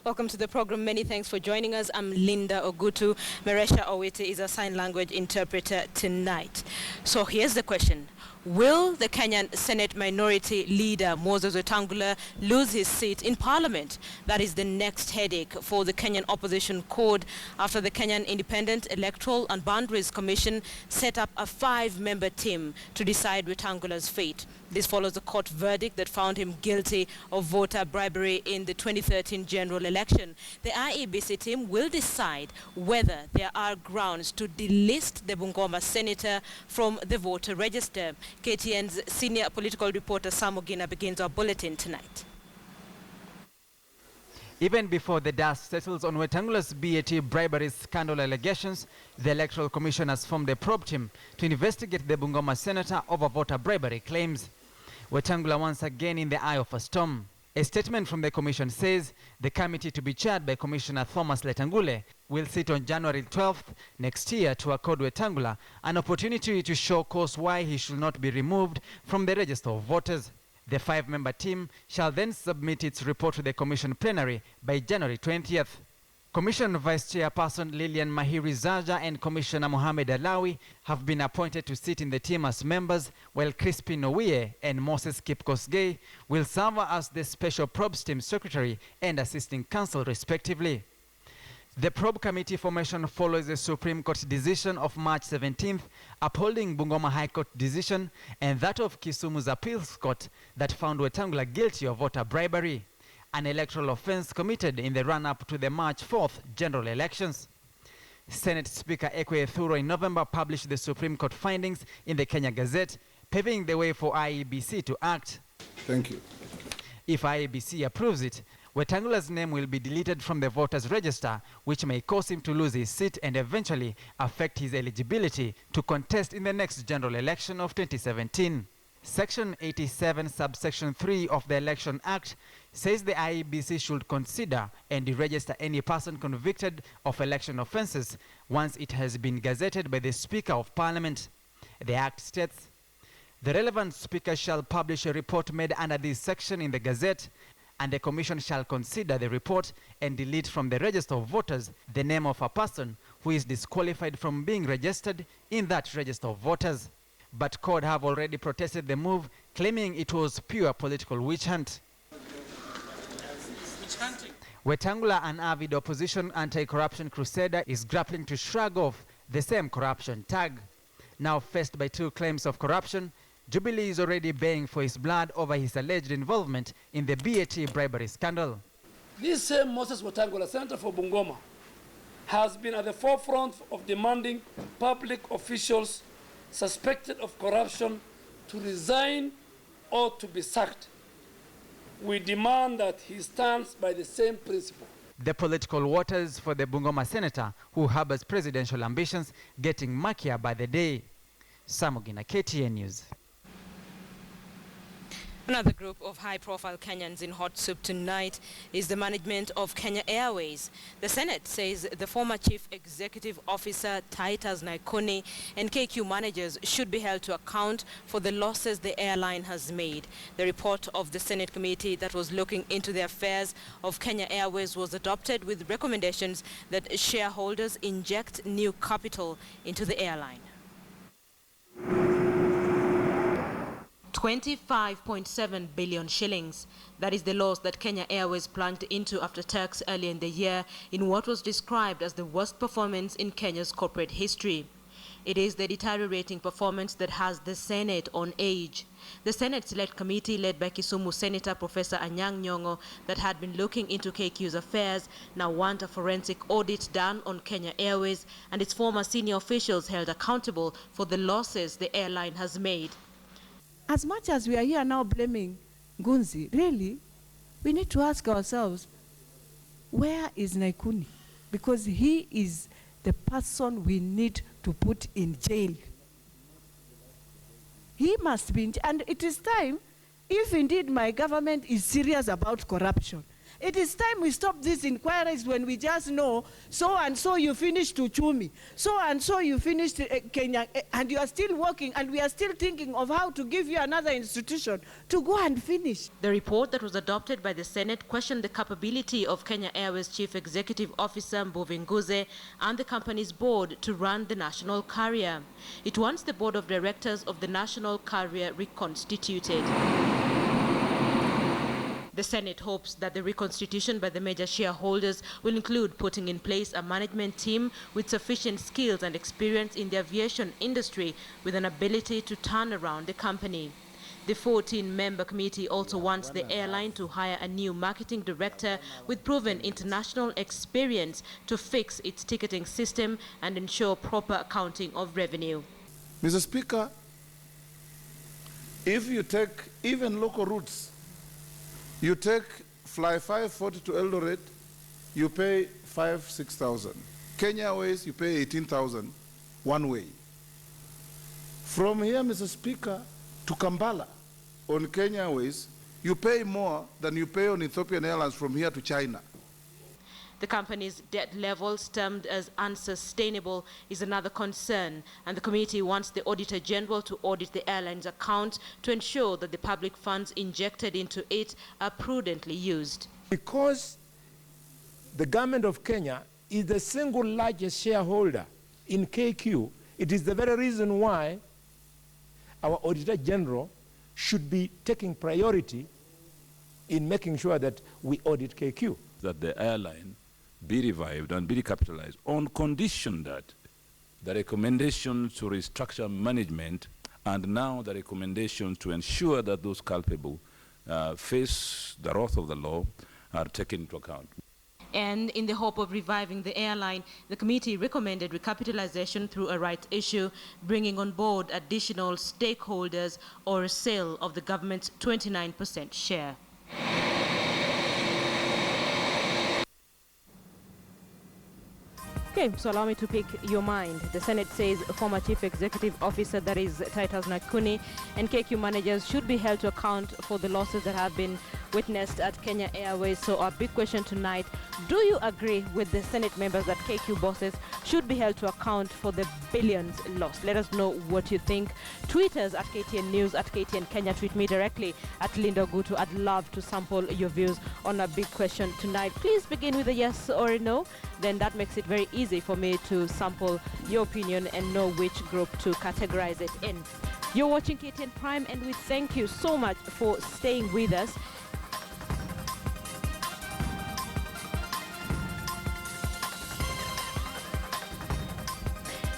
Welcome to the program. Many thanks for joining us. I'm Linda Ogutu. Meresha Owete is a sign language interpreter tonight. So here's the question. Will the Kenyan Senate Minority Leader Moses Wetangula lose his seat in Parliament? That is the next headache for the Kenyan Opposition Code after the Kenyan Independent Electoral and Boundaries Commission set up a 5-member team to decide Wetangula's fate. This follows a court verdict that found him guilty of voter bribery in the 2013 general election. The IEBC team will decide whether there are grounds to delist the Bungoma senator from the voter register. KTN's senior political reporter Sam Ogina begins our bulletin tonight. Even before the dust settles on Wetangula's BAT bribery scandal allegations, the Electoral Commission has formed a probe team to investigate the Bungoma senator over voter bribery claims. Wetangula once again in the eye of a storm. A statement from the commission says the committee, to be chaired by Commissioner Thomas Letangule, will sit on January 12th next year to accord Wetangula an opportunity to show cause why he should not be removed from the register of voters. The 5-member team shall then submit its report to the commission plenary by January 20th. Commission Vice Chairperson Lilian Mahiri Zaja and Commissioner Mohamed Alawi have been appointed to sit in the team as members, while Crispin Owie and Moses Kipkosgei will serve as the Special Probes Team Secretary and Assisting Counsel respectively. The probe committee formation follows a Supreme Court decision of March 17th upholding Bungoma High Court decision and that of Kisumu's Appeals Court that found Wetangula guilty of voter bribery, an electoral offense committed in the run-up to the March 4th general elections. Senate Speaker Ekwe Thuro in November published the Supreme Court findings in the Kenya Gazette, paving the way for IEBC to act. Thank you. If IEBC approves it, Wetangula's name will be deleted from the voters' register, which may cause him to lose his seat and eventually affect his eligibility to contest in the next general election of 2017. Section 87, subsection 3 of the Election Act says the IEBC should consider and deregister any person convicted of election offenses once it has been gazetted by the Speaker of Parliament. The Act states, the relevant speaker shall publish a report made under this section in the Gazette, and the Commission shall consider the report and delete from the register of voters the name of a person who is disqualified from being registered in that register of voters. But CORD have already protested the move, claiming it was pure political witch hunt. Wetangula, an avid opposition anti-corruption crusader, is grappling to shrug off the same corruption tag. Now faced by 2 claims of corruption, Jubilee is already baying for his blood over his alleged involvement in the BAT bribery scandal. This same Moses Wetangula, Senator for Bungoma, has been at the forefront of demanding public officials suspected of corruption to resign or to be sacked. We demand that he stands by the same principle. The political waters for the Bungoma senator, who harbors presidential ambitions, getting murkier by the day. Sam Ogina, KTN News. Another group of high-profile Kenyans in hot soup tonight is the management of Kenya Airways. The Senate says the former Chief Executive Officer Titus Naikuni and KQ managers should be held to account for the losses the airline has made. The report of the Senate committee that was looking into the affairs of Kenya Airways was adopted with recommendations that shareholders inject new capital into the airline. 25.7 billion shillings. That is the loss that Kenya Airways plunged into after tax earlier in the year in what was described as the worst performance in Kenya's corporate history. It is the deteriorating performance that has the Senate on edge. The Senate Select Committee, led by Kisumu Senator Professor Anyang' Nyong'o, that had been looking into KQ's affairs, now want a forensic audit done on Kenya Airways and its former senior officials held accountable for the losses the airline has made. As much as we are here now blaming Gunzi, really, we need to ask ourselves, where is Naikuni? Because he is the person we need to put in jail. He must be in jail. And it is time, if indeed my government is serious about corruption, It is time we stop these inquiries when we just know so and so you finished Uchumi, so and so you finished Kenya, and you are still working, and we are still thinking of how to give you another institution to go and finish. The report that was adopted by the Senate questioned the capability of Kenya Airways Chief Executive Officer Mbuvi and the company's board to run the national carrier. It wants the board of directors of the national carrier reconstituted. The Senate hopes that the reconstitution by the major shareholders will include putting in place a management team with sufficient skills and experience in the aviation industry with an ability to turn around the company. The 14-member committee also wants the airline to hire a new marketing director with proven international experience to fix its ticketing system and ensure proper accounting of revenue. Mr. Speaker, if you take even local routes, you take Fly 540 to Eldoret, you pay 6,000. Kenya Airways, you pay 18,000 one way. From here, Mr. Speaker, to Kampala on Kenya Airways, you pay more than you pay on Ethiopian Airlines from here to China. The company's debt levels, termed as unsustainable, is another concern, and the committee wants the Auditor General to audit the airline's account to ensure that the public funds injected into it are prudently used. Because the government of Kenya is the single largest shareholder in KQ, it is the very reason why our Auditor General should be taking priority in making sure that we audit KQ. That the airline be revived and be recapitalized on condition that the recommendation to restructure management and now the recommendation to ensure that those culpable face the wrath of the law are taken into account. And in the hope of reviving the airline, the committee recommended recapitalization through a rights issue, bringing on board additional stakeholders or a sale of the government's 29% share. Okay, so allow me to pick your mind. The Senate says former Chief Executive Officer, that is Titus Nakuni, and KQ managers should be held to account for the losses that have been witnessed at Kenya Airways. So our big question tonight, do you agree with the Senate members that KQ bosses should be held to account for the billions lost? Let us know what you think. Tweet us at KTN News, at KTN Kenya. Tweet me directly at Linda Ogutu. I'd love to sample your views on our big question tonight. Please begin with a yes or a no. Then that makes it very easy for me to sample your opinion and know which group to categorize it in. You're watching KTN Prime, and we thank you so much for staying with us.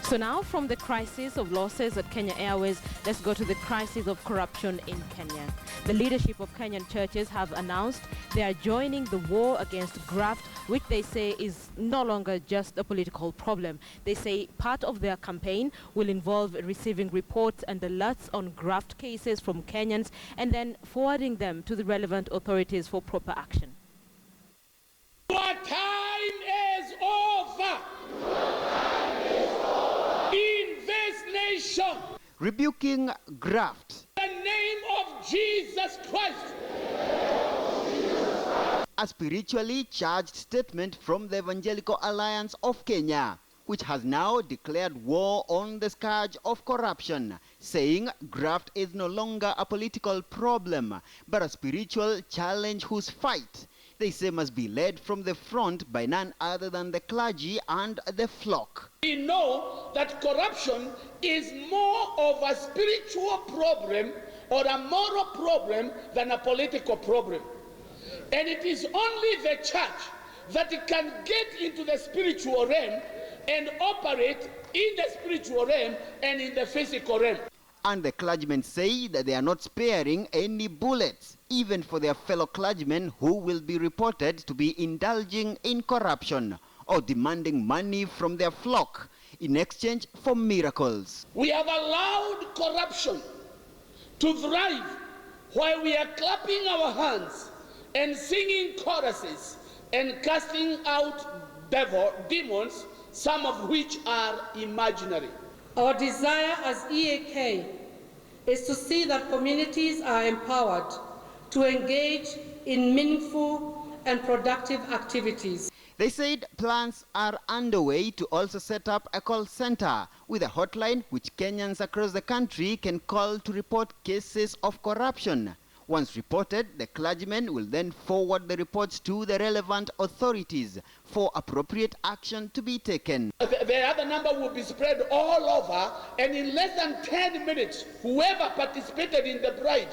So now, from the crisis of losses at Kenya Airways, let's go to the crisis of corruption in Kenya. The leadership of Kenyan churches have announced they are joining the war against graft, which they say is no longer just a political problem. They say part of their campaign will involve receiving reports and alerts on graft cases from Kenyans and then forwarding them to the relevant authorities for proper action. Our time is over. In this nation, rebuking graft. in the name of Jesus Christ. A spiritually charged statement from the Evangelical Alliance of Kenya, which has now declared war on the scourge of corruption, saying graft is no longer a political problem, but a spiritual challenge whose fight, they say, must be led from the front by none other than the clergy and the flock. We know that corruption is more of a spiritual problem or a moral problem than a political problem. And it is only the church that can get into the spiritual realm and operate in the spiritual realm and in the physical realm. And the clergymen say that they are not sparing any bullets, even for their fellow clergymen who will be reported to be indulging in corruption or demanding money from their flock in exchange for miracles. We have allowed corruption to thrive while we are clapping our hands and singing choruses and casting out demons, some of which are imaginary. Our desire as EAK is to see that communities are empowered to engage in meaningful and productive activities. They said plans are underway to also set up a call center with a hotline which Kenyans across the country can call to report cases of corruption. Once reported, the clergymen will then forward the reports to the relevant authorities for appropriate action to be taken. The other number will be spread all over, and in less than 10 minutes, whoever participated in the bribe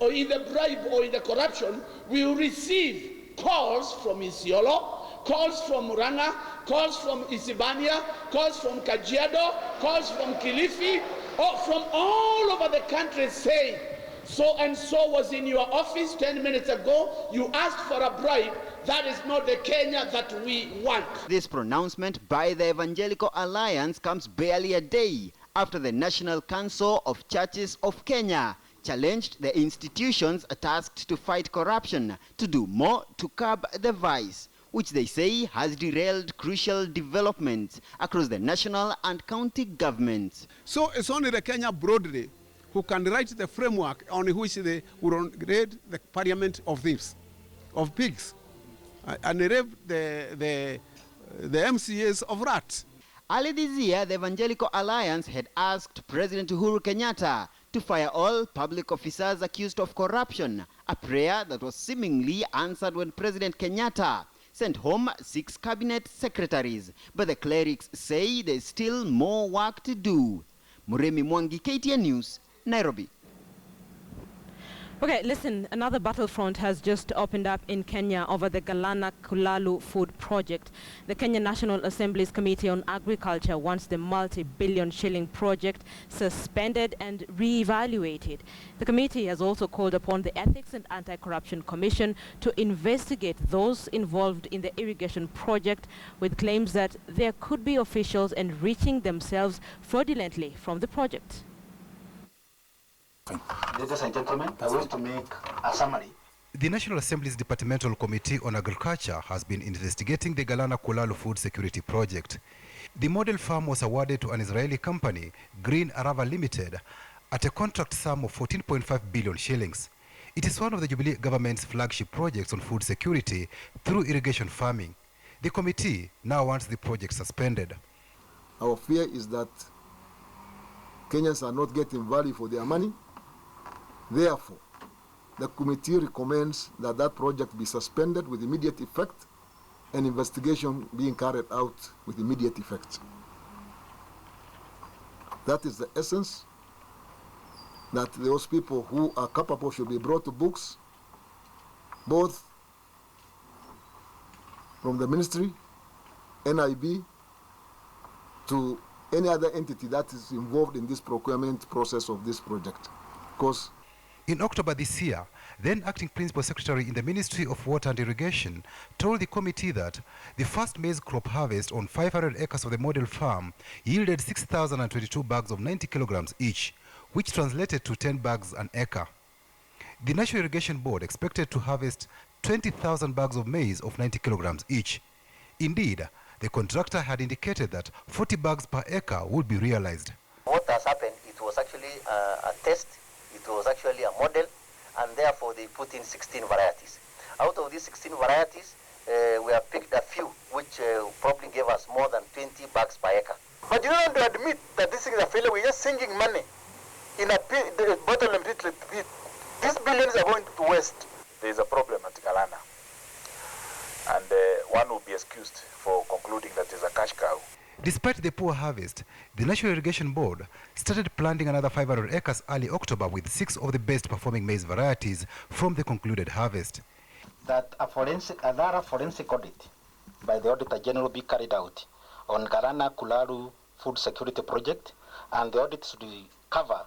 or in the corruption will receive calls from Isiolo, calls from Muranga, calls from Isibania, calls from Kajiado, calls from Kilifi, or from all over the country saying, so and so was in your office 10 minutes ago, you asked for a bribe. That is not the Kenya that we want. This pronouncement by the Evangelical Alliance comes barely a day after the National Council of Churches of Kenya challenged the institutions tasked to fight corruption to do more to curb the vice, which they say has derailed crucial developments across the national and county governments. So it's only the Kenya broadly who can write the framework on which they will raid the parliament of thieves, of pigs, and raid the MCAs of rats. Early this year, the Evangelical Alliance had asked President Uhuru Kenyatta to fire all public officers accused of corruption, a prayer that was seemingly answered when President Kenyatta sent home 6 cabinet secretaries. But the clerics say there's still more work to do. Muremi Mwangi, KTN News, Nairobi. Okay, listen, another battlefront has just opened up in Kenya over the Galana Kulalu food project. The Kenya National Assembly's Committee on Agriculture wants the multi-billion shilling project suspended and re-evaluated. The committee has also called upon the Ethics and Anti-Corruption Commission to investigate those involved in the irrigation project with claims that there could be officials enriching themselves fraudulently from the project. Ladies and gentlemen, I want to make a summary. The National Assembly's Departmental Committee on Agriculture has been investigating the Galana Kulalu food security project. The model farm was awarded to an Israeli company, Green Arava Limited, at a contract sum of 14.5 billion shillings. It is one of the Jubilee government's flagship projects on food security through irrigation farming. The committee now wants the project suspended. Our fear is that Kenyans are not getting value for their money. Therefore, the committee recommends that that project be suspended with immediate effect and investigation being carried out with immediate effect. That is the essence, that those people who are capable should be brought to books, both from the ministry, NIB, to any other entity that is involved in this procurement process of this project. Because in October this year, then acting principal secretary in the Ministry of Water and Irrigation told the committee that the first maize crop harvest on 500 acres of the model farm yielded 6,022 bags of 90 kilograms each, which translated to 10 bags an acre. The National Irrigation Board expected to harvest 20,000 bags of maize of 90 kilograms each. Indeed, the contractor had indicated that 40 bags per acre would be realized. What has happened, it was actually a test. It was actually a model, and therefore they put in 16 varieties. Out of these 16 varieties, we have picked a few, which probably gave us more than 20 bags per acre. But you don't want to admit that this is a failure. We're just sinking money in a bottle and pit. These billions are going to waste. There is a problem at Galana, and one will be excused for concluding that there's a cash cow. Despite the poor harvest, the National Irrigation Board started planting another 500 acres early October with 6 of the best performing maize varieties from the concluded harvest. That a thorough forensic audit by the Auditor General be carried out on Galana Kulalu food security project, and the audit should cover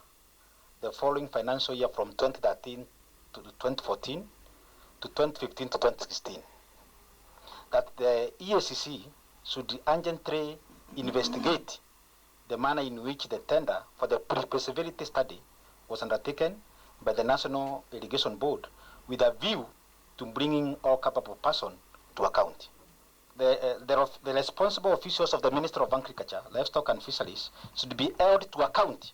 the following financial year from 2013 to 2014 to 2015 to 2016. That the EACC should urgently investigate the manner in which the tender for the pre-feasibility study was undertaken by the National Irrigation Board with a view to bringing all capable persons to account. The responsible officials of the Ministry of Agriculture, Livestock and Fisheries should be held to account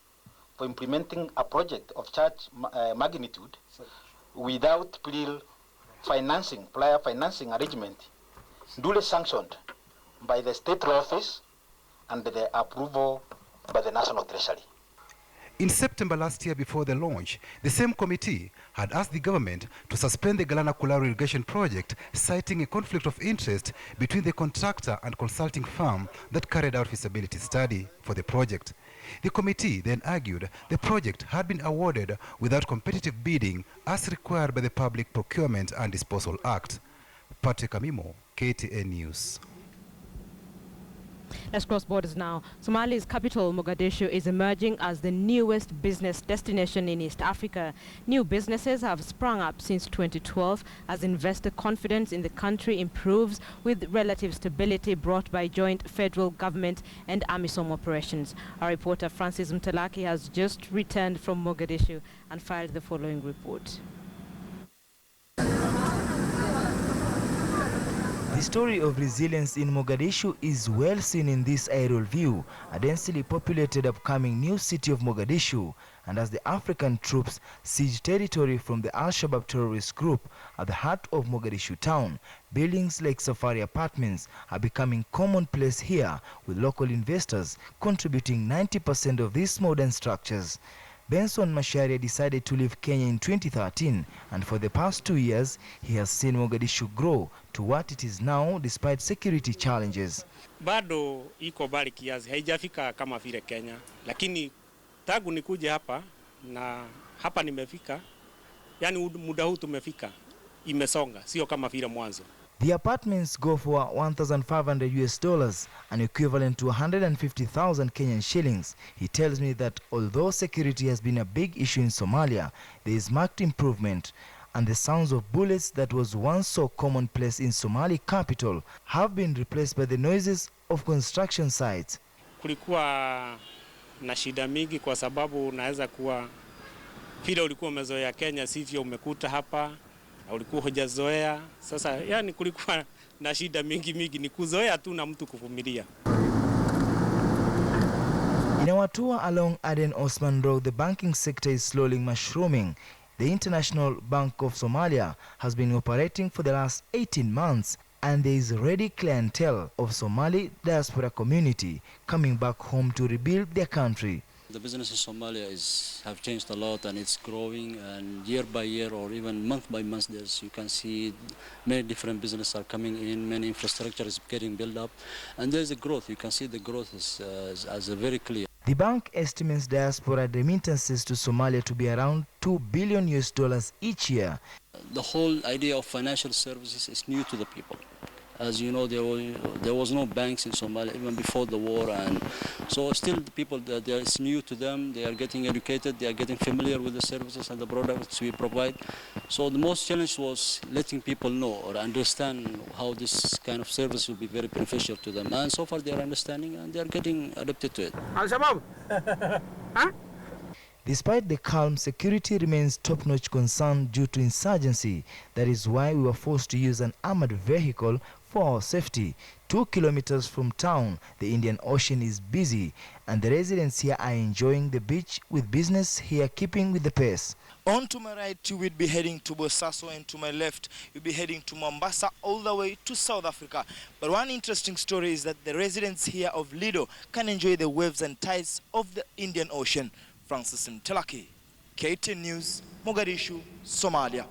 for implementing a project of such magnitude without prior prior financing arrangement duly sanctioned by the State Law Office and the approval by the National Treasury. In September last year, before the launch, the same committee had asked the government to suspend the Galana Kulalu irrigation project, citing a conflict of interest between the contractor and consulting firm that carried out feasibility study for the project. The committee then argued the project had been awarded without competitive bidding as required by the Public Procurement and Disposal Act. Patrick Amimo, KTN News. Let's cross borders now. Somalia's capital, Mogadishu, is emerging as the newest business destination in East Africa. New businesses have sprung up since 2012 as investor confidence in the country improves with relative stability brought by joint federal government and AMISOM operations. Our reporter Francis Mtalaki has just returned from Mogadishu and filed the following report. The story of resilience in Mogadishu is well seen in this aerial view, a densely populated upcoming new city of Mogadishu, and as the African troops siege territory from the Al-Shabaab terrorist group at the heart of Mogadishu town, buildings like safari apartments are becoming commonplace here, with local investors contributing 90% of these modern structures. Benson Macharia decided to leave Kenya in 2013, and for the past 2 years, he has seen Mogadishu grow to what it is now despite security challenges. Bado iko bali kiasi, haijafika kama vile Kenya, lakini tangu nikuje hapa na hapa nimefika, yani muda huu tumefika, imesonga, sio kama vile mwanzo. The apartments go for $1,500, an equivalent to 150,000 Kenyan shillings. He tells me that although security has been a big issue in Somalia, there is marked improvement, and the sounds of bullets that was once so commonplace in Somali capital have been replaced by the noises of construction sites. Kulikuwa na shida mingi kwa sababu unaweza kuwa vile ulikuwa umezoea Kenya sivyo umekuta hapa. Ulikuwa hujazoea, sasa yani kulikuwa na shida mingi ni kuzoea tu na mtu kuvumilia. In our tour along Aden Osman Road, the banking sector is slowly mushrooming. The International Bank of Somalia has been operating for the last 18 months, and there is already clientele of Somali diaspora community coming back home to rebuild their country. The business in Somalia have changed a lot, and it's growing, and year by year or even month by month you can see many different businesses are coming in, many infrastructure is getting built up, and there's a growth. You can see the growth is very clear. The bank estimates diaspora remittances to Somalia to be around $2 billion each year. The whole idea of financial services is new to the people. As you know, there was no banks in Somalia even before the war, and so still the people that it's new to them. They are getting educated, they are getting familiar with the services and the products we provide. So the most challenge was letting people know or understand how this kind of service will be very beneficial to them. And so far they are understanding and they are getting adapted to it. Al-Shabaab? Huh? Despite the calm, security remains top-notch concern due to insurgency. That is why we were forced to use an armored vehicle for our safety. 2 kilometers from town, the Indian Ocean is busy, and the residents here are enjoying the beach, with business here keeping with the pace. On to my right, you will be heading to Bosaso, and to my left, you'll be heading to Mombasa, all the way to South Africa. But one interesting story is that the residents here of Lido can enjoy the waves and tides of the Indian Ocean. Francis Mtalaki, KTN News, Mogadishu, Somalia.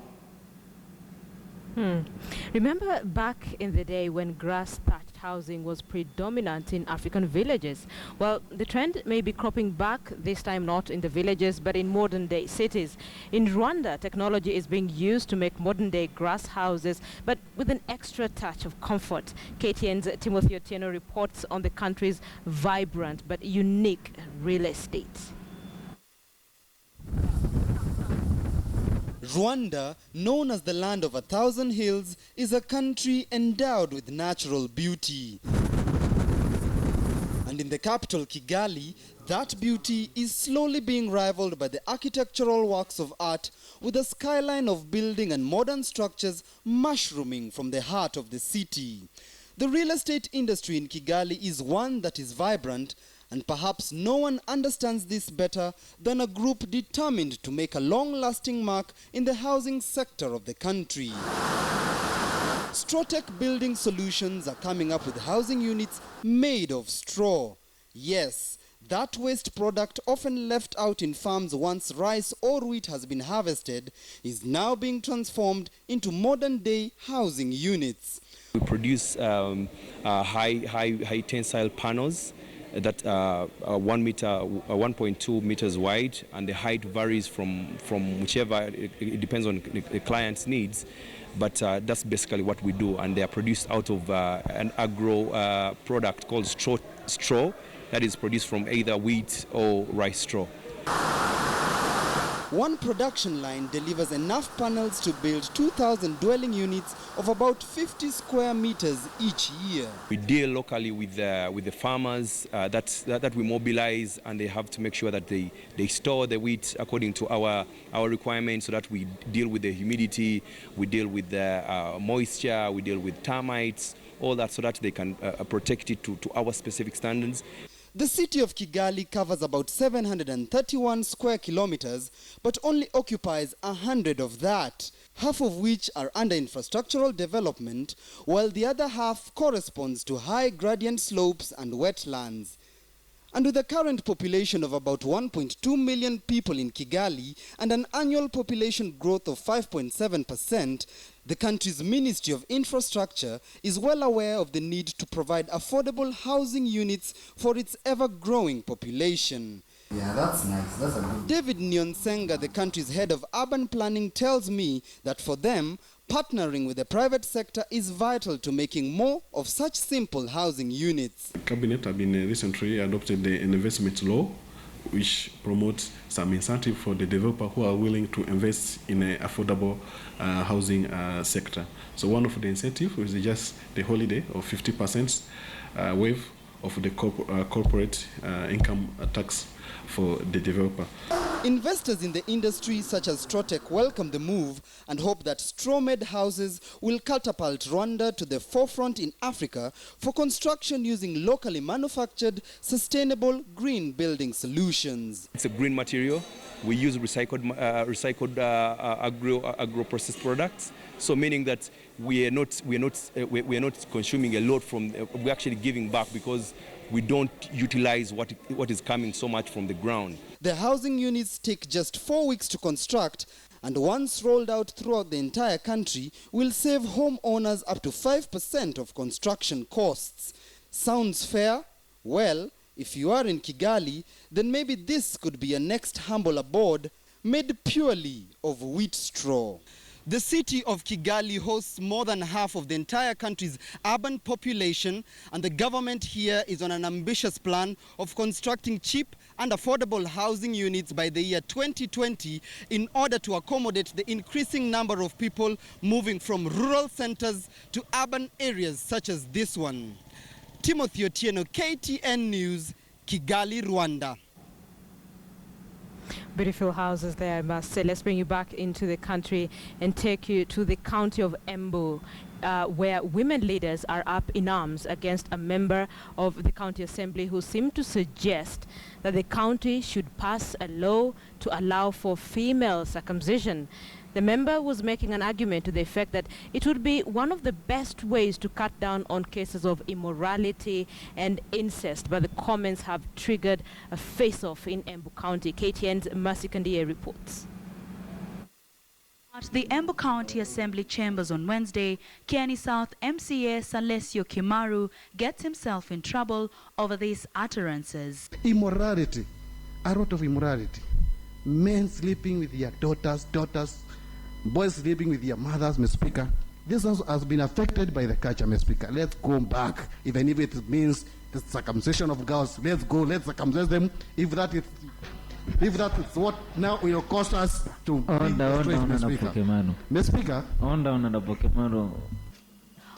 Remember back in the day when grass-thatched housing was predominant in African villages? Well, the trend may be cropping back, this time not in the villages but in modern-day cities. In Rwanda, technology is being used to make modern-day grass houses, but with an extra touch of comfort. KTN's Timothy Otieno reports on the country's vibrant but unique real estate. Rwanda, known as the land of 1,000 hills, is a country endowed with natural beauty. And in the capital, Kigali, that beauty is slowly being rivaled by the architectural works of art, with a skyline of building and modern structures mushrooming from the heart of the city. The real estate industry in Kigali is one that is vibrant, And perhaps no one understands this better than a group determined to make a long-lasting mark in the housing sector of the country. Strawtech Building Solutions are coming up with housing units made of straw. Yes, that waste product often left out in farms once rice or wheat has been harvested is now being transformed into modern-day housing units. We produce high tensile panels that are 1.2 meters wide, and the height varies from whichever, it depends on the client's needs. But that's basically what we do, and they are produced out of an agro product called straw that is produced from either wheat or rice straw. One production line delivers enough panels to build 2,000 dwelling units of about 50 square meters each year. We deal locally with the farmers that we mobilize, and they have to make sure that they store the wheat according to our requirements, so that we deal with the humidity, we deal with the moisture, we deal with termites, all that, so that they can protect it to our specific standards. The city of Kigali covers about 731 square kilometers, but only occupies 100 of that, half of which are under infrastructural development, while the other half corresponds to high gradient slopes and wetlands. And with a current population of about 1.2 million people in Kigali and an annual population growth of 5.7%, the country's Ministry of Infrastructure is well aware of the need to provide affordable housing units for its ever-growing population. Yeah, that's nice. That's a good... David Nyonsenga, the country's head of urban planning, tells me that for them, partnering with the private sector is vital to making more of such simple housing units. Cabinet have been recently adopted the investment law, which promotes some incentive for the developer who are willing to invest in an affordable housing sector. So one of the incentives is just the holiday of 50% waive of the corporate income tax for the developer. Investors in the industry such as Strawtech welcome the move and hope that straw-made houses will catapult Rwanda to the forefront in Africa for construction using locally manufactured, sustainable green building solutions. It's a green material. We use recycled agro-processed products. So meaning that we are not consuming a lot from. We're actually giving back because we don't utilize what is coming so much from the ground. The housing units take just 4 weeks to construct, and once rolled out throughout the entire country, will save homeowners up to 5% of construction costs. Sounds fair? Well, if you are in Kigali, then maybe this could be a next humble abode made purely of wheat straw. The city of Kigali hosts more than half of the entire country's urban population, and the government here is on an ambitious plan of constructing cheap and affordable housing units by the year 2020 in order to accommodate the increasing number of people moving from rural centers to urban areas such as this one. Timothy Otieno, KTN News, Kigali, Rwanda. Beautiful houses there, I must say. Let's bring you back into the country and take you to the county of Embu, where women leaders are up in arms against a member of the county assembly who seemed to suggest that the county should pass a law to allow for female circumcision. The member was making an argument to the effect that it would be one of the best ways to cut down on cases of immorality and incest, but the comments have triggered a face-off in Embu County. KTN's Mercy Kandiye reports. At the Embu County Assembly chambers on Wednesday, Kiani South MCA Salesio Kimaru gets himself in trouble over these utterances. Immorality, a lot of immorality. Men sleeping with their daughters, boys sleeping with their mothers, Mr. Speaker. This has been affected by the culture, Mr. Speaker. Let's go back, even if it means the circumcision of girls. Let's go, let's circumcise them. If that is what now will cost us to be Mr. Speaker.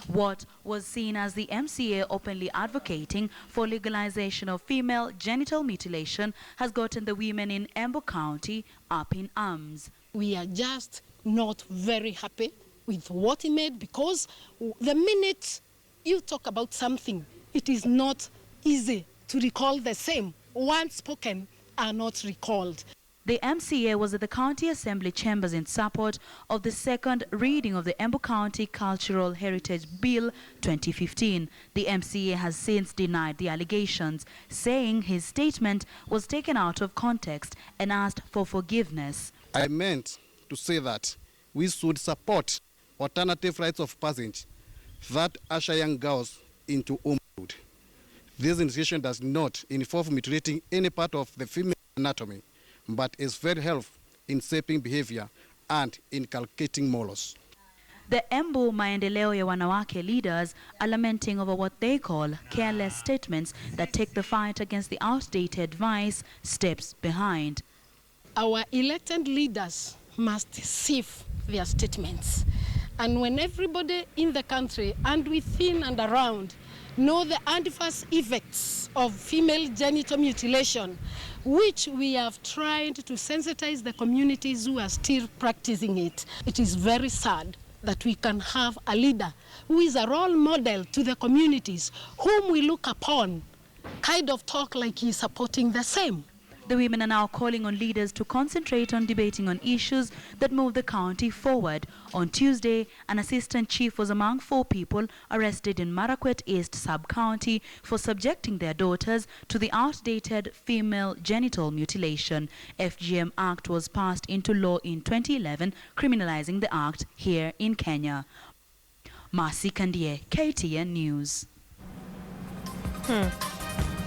What was seen as the MCA openly advocating for legalization of female genital mutilation has gotten the women in Embu County up in arms. We are just not very happy with what he made, because the minute you talk about something, it is not easy to recall the same. Once spoken are not recalled. The MCA was at the County Assembly chambers in support of the second reading of the Embu County Cultural Heritage Bill 2015. The MCA has since denied the allegations, saying his statement was taken out of context and asked for forgiveness. I meant to say that we should support alternative rites of passage that usher young girls into womanhood. This initiation does not involve mutilating any part of the female anatomy, but is very helpful in shaping behavior and inculcating morals. The Embu Maendeleo ya Wanawake leaders are lamenting over what they call careless statements that take the fight against the outdated vice steps behind. Our elected leaders must sieve their statements. And when everybody in the country and within and around know the adverse effects of female genital mutilation, which we have tried to sensitize the communities who are still practicing it, it is very sad that we can have a leader who is a role model to the communities whom we look upon, kind of talk like he's supporting the same. The women are now calling on leaders to concentrate on debating on issues that move the county forward. On Tuesday, an assistant chief was among 4 people arrested in Marakwet East Sub-County for subjecting their daughters to the outdated female genital mutilation. FGM Act was passed into law in 2011, criminalizing the act here in Kenya. Marcy Kandie, KTN News.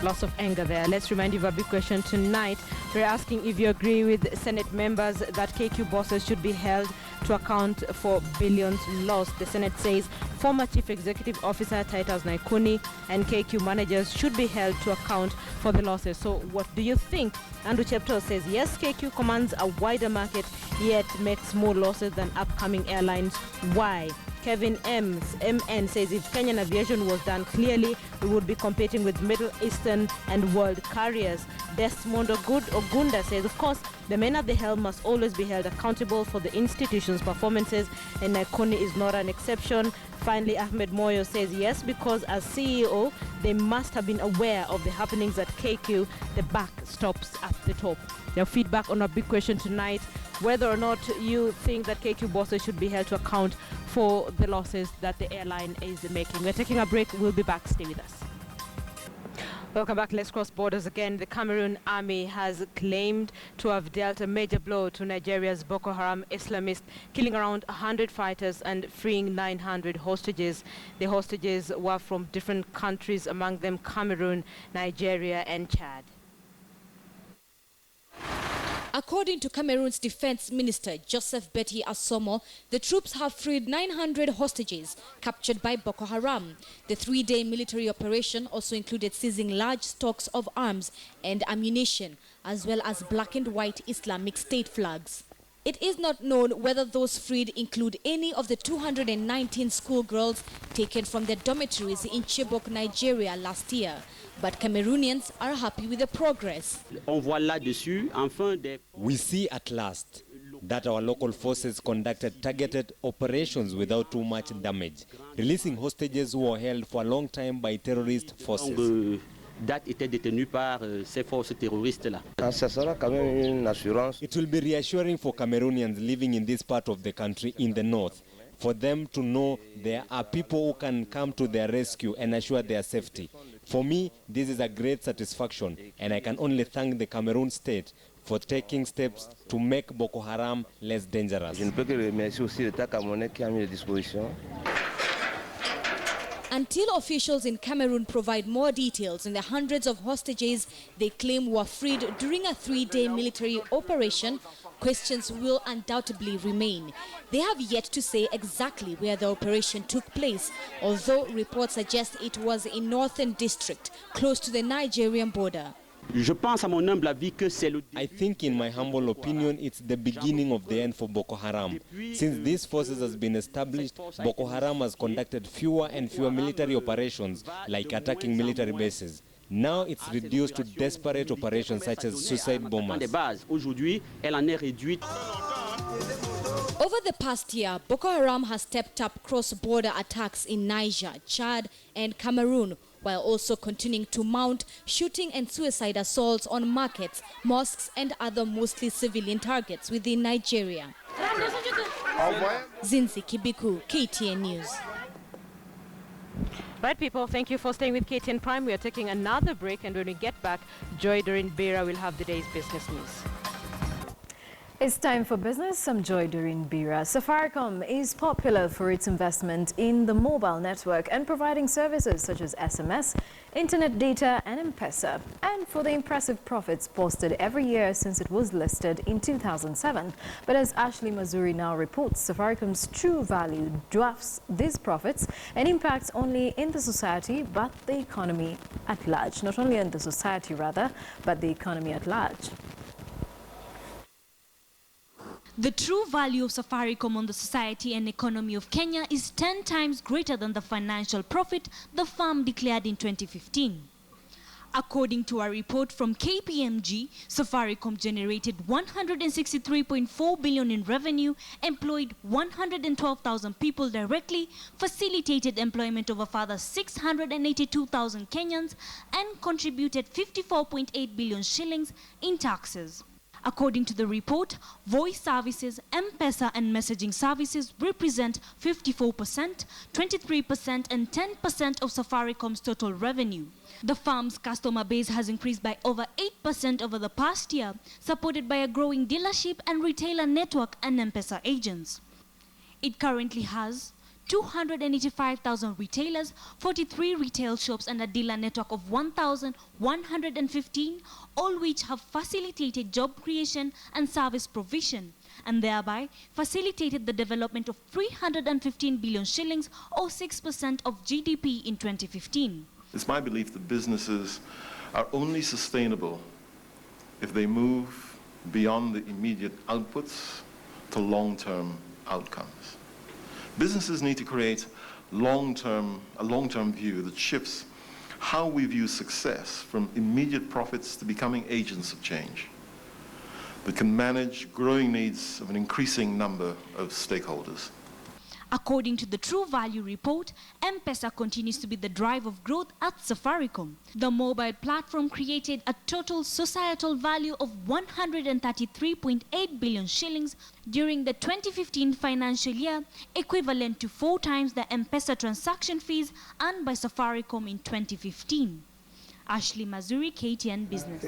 Lots of anger there. Let's remind you of a big question tonight. We're asking if you agree with Senate members that KQ bosses should be held to account for billions lost. The Senate says former Chief Executive Officer Titus Naikuni and KQ managers should be held to account for the losses. So what do you think? Andrew Chepto says yes, KQ commands a wider market yet makes more losses than upcoming airlines. Why? Kevin MN says if Kenyan aviation was done clearly, we would be competing with Middle Eastern and world carriers. Desmond Ogunda says, of course, the men at the helm must always be held accountable for the institution's performances, and Naikuni is not an exception. Finally, Ahmed Moyo says yes, because as CEO, they must have been aware of the happenings at KQ. The buck stops at the top. Your feedback on our big question tonight, whether or not you think that KQ bosses should be held to account for the losses that the airline is making. We're taking a break. We'll be back. Stay with us. Welcome back. Let's cross borders again. The Cameroon army has claimed to have dealt a major blow to Nigeria's Boko Haram Islamists, killing around 100 fighters and freeing 900 hostages. The hostages were from different countries, among them Cameroon, Nigeria and Chad. According to Cameroon's Defense Minister Joseph Betty Asomo, the troops have freed 900 hostages captured by Boko Haram. The 3-day military operation also included seizing large stocks of arms and ammunition, as well as black and white Islamic State flags. It is not known whether those freed include any of the 219 schoolgirls taken from their dormitories in Chibok, Nigeria last year. But Cameroonians are happy with the progress. We see at last that our local forces conducted targeted operations without too much damage, releasing hostages who were held for a long time by terrorist forces. It will be reassuring for Cameroonians living in this part of the country in the north, for them to know there are people who can come to their rescue and assure their safety. For me, this is a great satisfaction, and I can only thank the Cameroon state for taking steps to make Boko Haram less dangerous. Until officials in Cameroon provide more details on the hundreds of hostages they claim were freed during a 3-day military operation, questions will undoubtedly remain. They have yet to say exactly where the operation took place, although reports suggest it was in Northern District, close to the Nigerian border. I think, in my humble opinion, it's the beginning of the end for Boko Haram. Since these forces has been established, Boko Haram has conducted fewer and fewer military operations, like attacking military bases. Now it's reduced to desperate operations such as suicide bombers. Over the past year, Boko Haram has stepped up cross-border attacks in Niger, Chad and Cameroon, while also continuing to mount shooting and suicide assaults on markets, mosques and other mostly civilian targets within Nigeria. Zinzi Kibiku, KTN News. Right, people, thank you for staying with KTN Prime. We are taking another break, and when we get back, Joy Doreen Bera will have the day's business news. It's time for business. I'm Joy Doreen Bira. Safaricom is popular for its investment in the mobile network and providing services such as SMS, internet data and M-Pesa, and for the impressive profits posted every year since it was listed in 2007. But as Ashley Mazuri now reports, Safaricom's true value dwarfs these profits and impacts only in the society but the economy at large. Not only in the society rather, but the economy at large. The true value of Safaricom on the society and economy of Kenya is 10 times greater than the financial profit the firm declared in 2015. According to a report from KPMG, Safaricom generated 163.4 billion in revenue, employed 112,000 people directly, facilitated employment of a further 682,000 Kenyans, and contributed 54.8 billion shillings in taxes. According to the report, voice services, M-Pesa and messaging services represent 54%, 23% and 10% of Safaricom's total revenue. The firm's customer base has increased by over 8% over the past year, supported by a growing dealership and retailer network and M-Pesa agents. It currently has 285,000 retailers, 43 retail shops and a dealer network of 1,115, all which have facilitated job creation and service provision, and thereby facilitated the development of 315 billion shillings or 6% of GDP in 2015. It's my belief that businesses are only sustainable if they move beyond the immediate outputs to long-term outcomes. Businesses need to create a long-term view that shifts how we view success from immediate profits to becoming agents of change that can manage growing needs of an increasing number of stakeholders. According to the True Value report, M-Pesa continues to be the drive of growth at Safaricom. The mobile platform created a total societal value of 133.8 billion shillings during the 2015 financial year, equivalent to 4 times the M-Pesa transaction fees earned by Safaricom in 2015. Ashley Mazuri, KTN Business.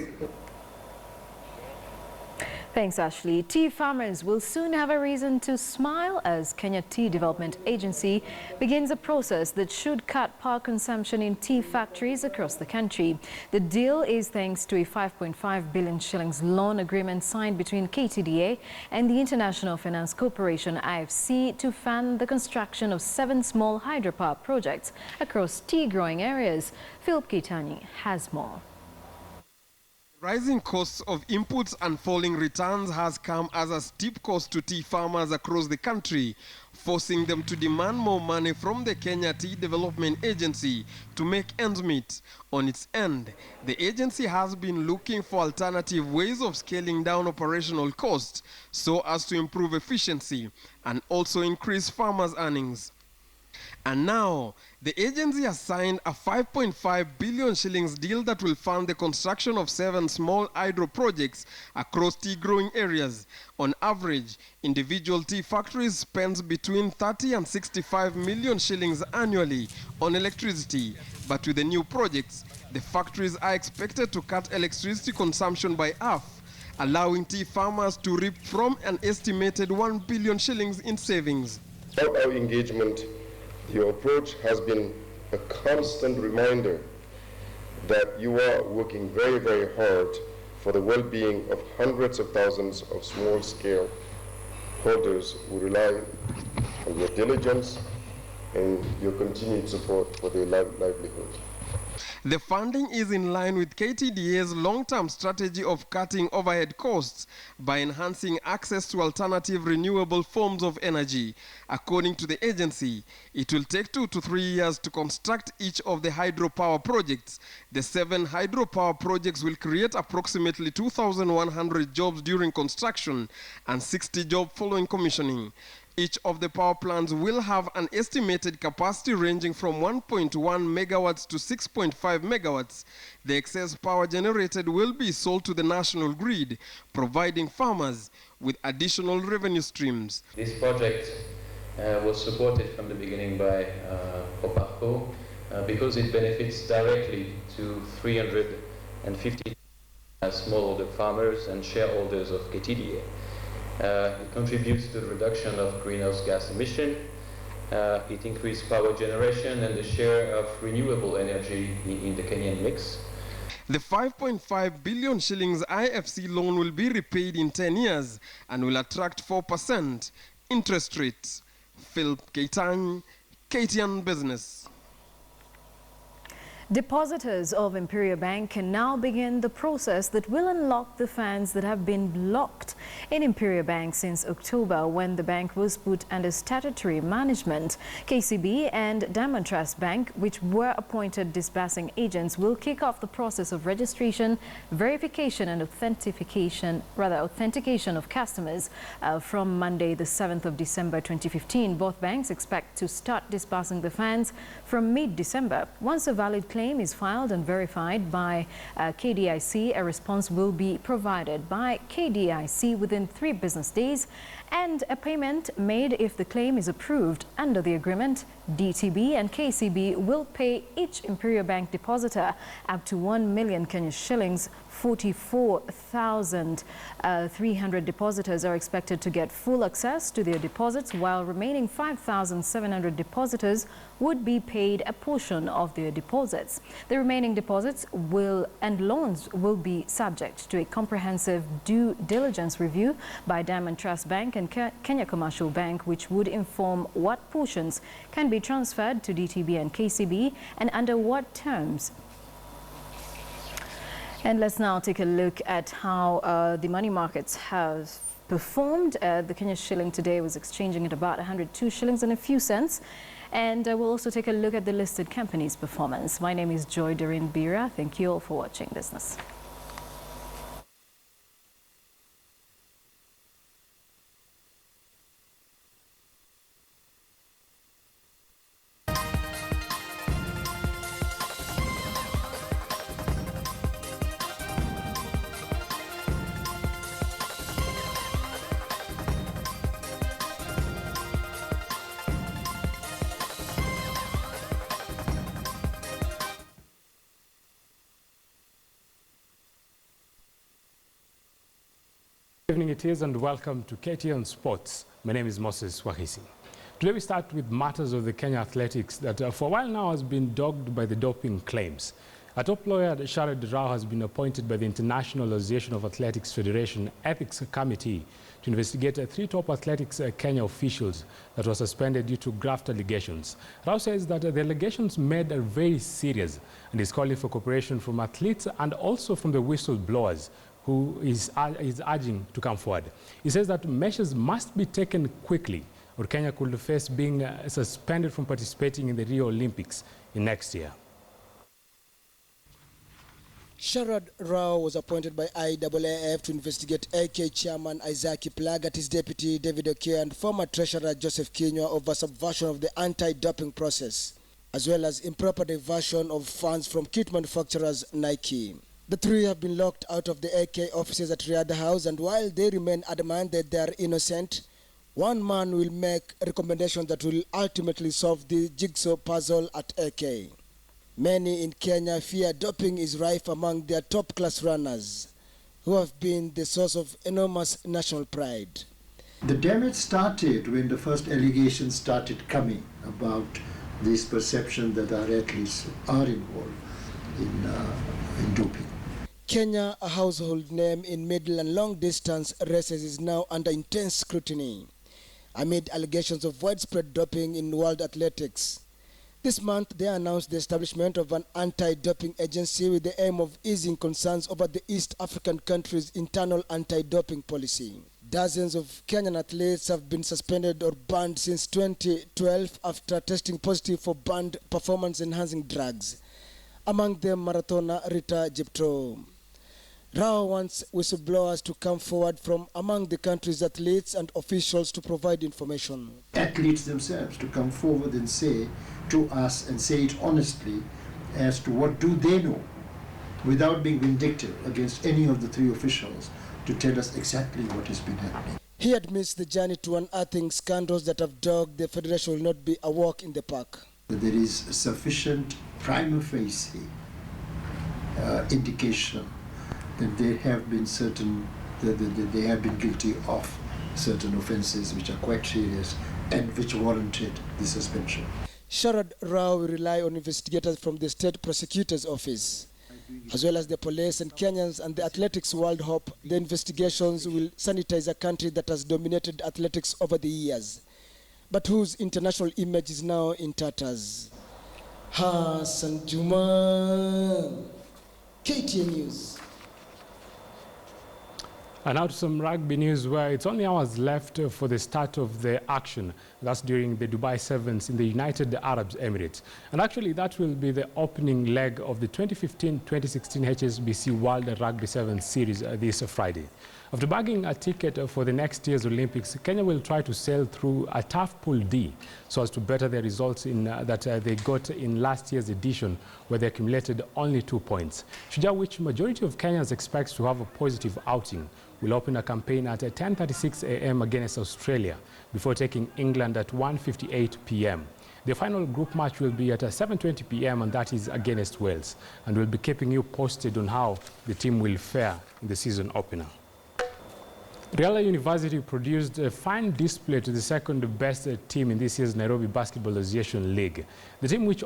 Thanks, Ashley. Tea farmers will soon have a reason to smile as Kenya Tea Development Agency begins a process that should cut power consumption in tea factories across the country. The deal is thanks to a 5.5 billion shillings loan agreement signed between KTDA and the International Finance Corporation IFC to fund the construction of 7 small hydropower projects across tea growing areas. Philip Kitani has more. Rising costs of inputs and falling returns has come as a steep cost to tea farmers across the country, forcing them to demand more money from the Kenya Tea Development Agency to make ends meet. On its end, the agency has been looking for alternative ways of scaling down operational costs so as to improve efficiency and also increase farmers' earnings. And now, the agency has signed a 5.5 billion shillings deal that will fund the construction of 7 small hydro projects across tea growing areas. On average, individual tea factories spend between 30 and 65 million shillings annually on electricity. But with the new projects, the factories are expected to cut electricity consumption by half, allowing tea farmers to reap from an estimated 1 billion shillings in savings. Throughout our engagement, your approach has been a constant reminder that you are working very, very hard for the well-being of hundreds of thousands of small-scale holders who rely on your diligence and your continued support for their livelihood. The funding is in line with KTDA's long-term strategy of cutting overhead costs by enhancing access to alternative renewable forms of energy. According to the agency, it will take 2 to 3 years to construct each of the hydropower projects. The 7 hydropower projects will create approximately 2,100 jobs during construction and 60 jobs following commissioning. Each of the power plants will have an estimated capacity ranging from 1.1 megawatts to 6.5 megawatts. The excess power generated will be sold to the national grid, providing farmers with additional revenue streams. This project was supported from the beginning by Coparco because it benefits directly to 350 smallholder farmers and shareholders of KTDA. It contributes to the reduction of greenhouse gas emission. It increases power generation and the share of renewable energy in the Kenyan mix. The 5.5 billion shillings IFC loan will be repaid in 10 years and will attract 4% interest rates. Philip Keitany, KTN Business. Depositors of Imperial Bank can now begin the process that will unlock the funds that have been locked in Imperial Bank since October, when the bank was put under statutory management. KCB and Diamond Trust Bank, which were appointed disbursing agents, will kick off the process of registration, verification and authentication of customers from Monday, the 7th of December 2015. Both banks expect to start disbursing the funds from mid-December. Once a valid claim is filed and verified by KDIC, a response will be provided by KDIC within 3 business days, and a payment made if the claim is approved. Under the agreement, DTB and KCB will pay each Imperial Bank depositor up to 1 million Kenya shillings. 44,300 depositors are expected to get full access to their deposits, while remaining 5,700 depositors would be paid a portion of their deposits. The remaining deposits and loans will be subject to a comprehensive due diligence review by Diamond Trust Bank and Kenya Commercial Bank, which would inform what portions can be transferred to DTB and KCB and under what terms. And let's now take a look at how the money markets have performed. The Kenya shilling today was exchanging at about 102 shillings and a few cents. And we'll also take a look at the listed companies' performance. My name is Joy Doreen Bira. Thank you all for watching Business. Good evening it is, and welcome to KTN Sports. My name is Moses Wahisi. Today we start with matters of the Kenya athletics that for a while now has been dogged by the doping claims. A top lawyer, Sharad Rao, has been appointed by the International Association of Athletics Federation Ethics Committee to investigate 3 top athletics Kenya officials that were suspended due to graft allegations. Rao says that the allegations made are very serious and is calling for cooperation from athletes and also from the whistleblowers, who is urging to come forward. He says that measures must be taken quickly, or Kenya could face being suspended from participating in the Rio Olympics in next year. Sharad Rao was appointed by IAAF to investigate AK chairman Isaac Plagat, his deputy David Oke, and former treasurer Joseph Kinyua over subversion of the anti-doping process, as well as improper diversion of funds from kit manufacturers Nike. The 3 have been locked out of the AK offices at Riyadh House, and while they remain adamant that they are innocent, one man will make recommendations that will ultimately solve the jigsaw puzzle at AK. Many in Kenya fear doping is rife among their top-class runners, who have been the source of enormous national pride. The damage started when the first allegations started coming about this perception that our athletes are involved in doping. Kenya, a household name in middle and long distance races, is now under intense scrutiny amid allegations of widespread doping in world athletics. This month, they announced the establishment of an anti-doping agency with the aim of easing concerns over the East African country's internal anti-doping policy. Dozens of Kenyan athletes have been suspended or banned since 2012 after testing positive for banned performance-enhancing drugs. Among them, marathoner Rita Jepto. Rao wants whistleblowers to come forward from among the country's athletes and officials to provide information. Athletes themselves to come forward and say to us and say it honestly as to what do they know without being vindictive against any of the three officials to tell us exactly what has been happening. He admits the journey to unearthing scandals that have dogged the federation will not be a walk in the park. There is sufficient prima facie indication that they have been they have been guilty of certain offences which are quite serious and which warranted the suspension. Sharad Rao will rely on investigators from the State Prosecutor's Office. As well as the police and Kenyans and the athletics world hope the investigations will sanitize a country that has dominated athletics over the years, but whose international image is now in tatters. Hassan Juma, KTN News. And now to some rugby news where it's only hours left for the start of the action. That's during the Dubai Sevens in the United Arab Emirates. And actually that will be the opening leg of the 2015-2016 HSBC World Rugby Sevens series this Friday. After bagging a ticket for the next year's Olympics, Kenya will try to sail through a tough Pool D so as to better their results in that they got in last year's edition, where they accumulated only 2 points. Shujaa, which majority of Kenyans expects to have a positive outing, will open a campaign at 10:36 a.m. against Australia before taking England at 1:58 p.m. The final group match will be at 7:20 p.m. and that is against Wales, and we'll be keeping you posted on how the team will fare in the season opener. Riala University produced a fine display to the second best team in this year's Nairobi Basketball Association League. The team which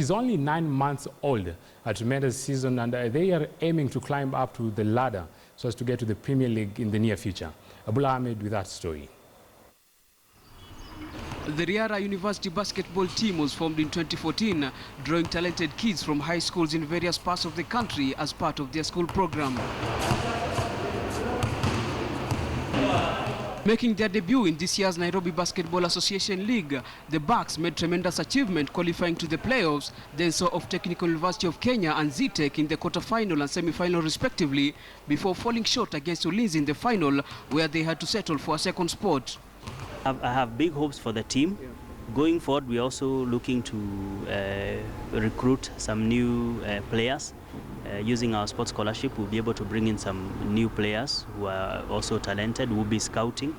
is only 9 months old, a tremendous season, and they are aiming to climb up to the ladder so as to get to the Premier League in the near future. Abdullah Ahmed with that story. The Riara University basketball team was formed in 2014, drawing talented kids from high schools in various parts of the country as part of their school program. Making their debut in this year's Nairobi Basketball Association League, the Bucks made tremendous achievement qualifying to the playoffs, then saw off Technical University of Kenya and ZTech in the quarter-final and semi-final respectively, before falling short against Ulinzi in the final, where they had to settle for a second spot. I have big hopes for the team. Going forward, we're also looking to recruit some new players. Using our sports scholarship, we'll be able to bring in some new players who are also talented. We'll be scouting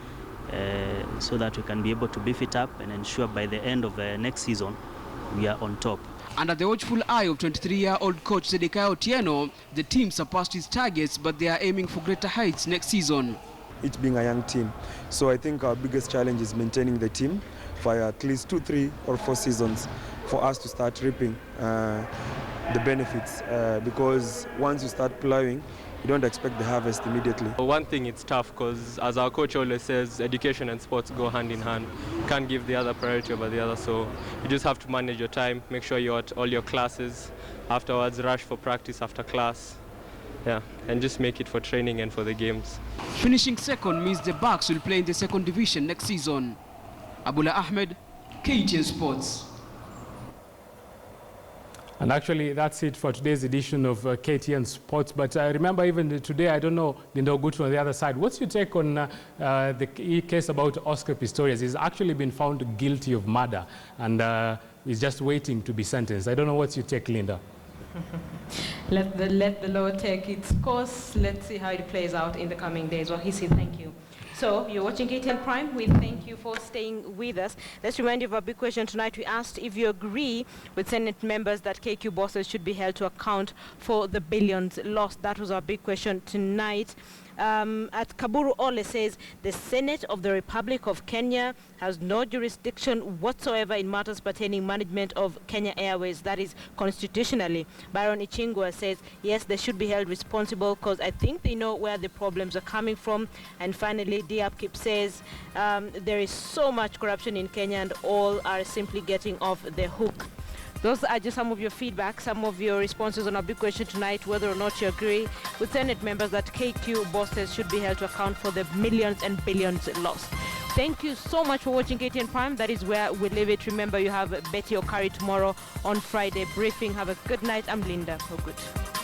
so that we can be able to beef it up and ensure by the end of the next season we are on top. Under the watchful eye of 23-year-old coach Zedekiah Otieno, the team surpassed its targets, but they are aiming for greater heights next season. It being a young team, so I think our biggest challenge is maintaining the team for at least 2, 3, or 4 seasons for us to start reaping the benefits, because once you start plowing, you don't expect the harvest immediately. One thing, it's tough because, as our coach always says, education and sports go hand in hand. You can't give the other priority over the other, so you just have to manage your time, make sure you're at all your classes, afterwards rush for practice after class, yeah, and just make it for training and for the games. Finishing second means the Bucks will play in the second division next season. Abdullah Ahmed, KTN Sports. And actually, that's it for today's edition of KTN Sports. But remember, even today, I don't know, Linda Ogutu on the other side, what's your take on the case about Oscar Pistorius? He's actually been found guilty of murder and he's just waiting to be sentenced. I don't know what's your take, Linda. Let the law take its course. Let's see how it plays out in the coming days. Well, thank you. So, you're watching KTN Prime. We thank you for staying with us. Let's remind you of our big question tonight. We asked if you agree with Senate members that KQ bosses should be held to account for the billions lost. That was our big question tonight. At Kaburu Ole says, the Senate of the Republic of Kenya has no jurisdiction whatsoever in matters pertaining management of Kenya Airways, that is constitutionally. Byron Ichingwa says, yes, they should be held responsible because I think they know where the problems are coming from. And finally, Diapkip says, there is so much corruption in Kenya and all are simply getting off the hook. Those are just some of your feedback, some of your responses on our big question tonight, whether or not you agree with Senate members that KQ bosses should be held to account for the millions and billions lost. Thank you so much for watching KTN Prime. That is where we leave it. Remember, you have Betty Okari tomorrow on Friday briefing. Have a good night. I'm Linda Ogutu.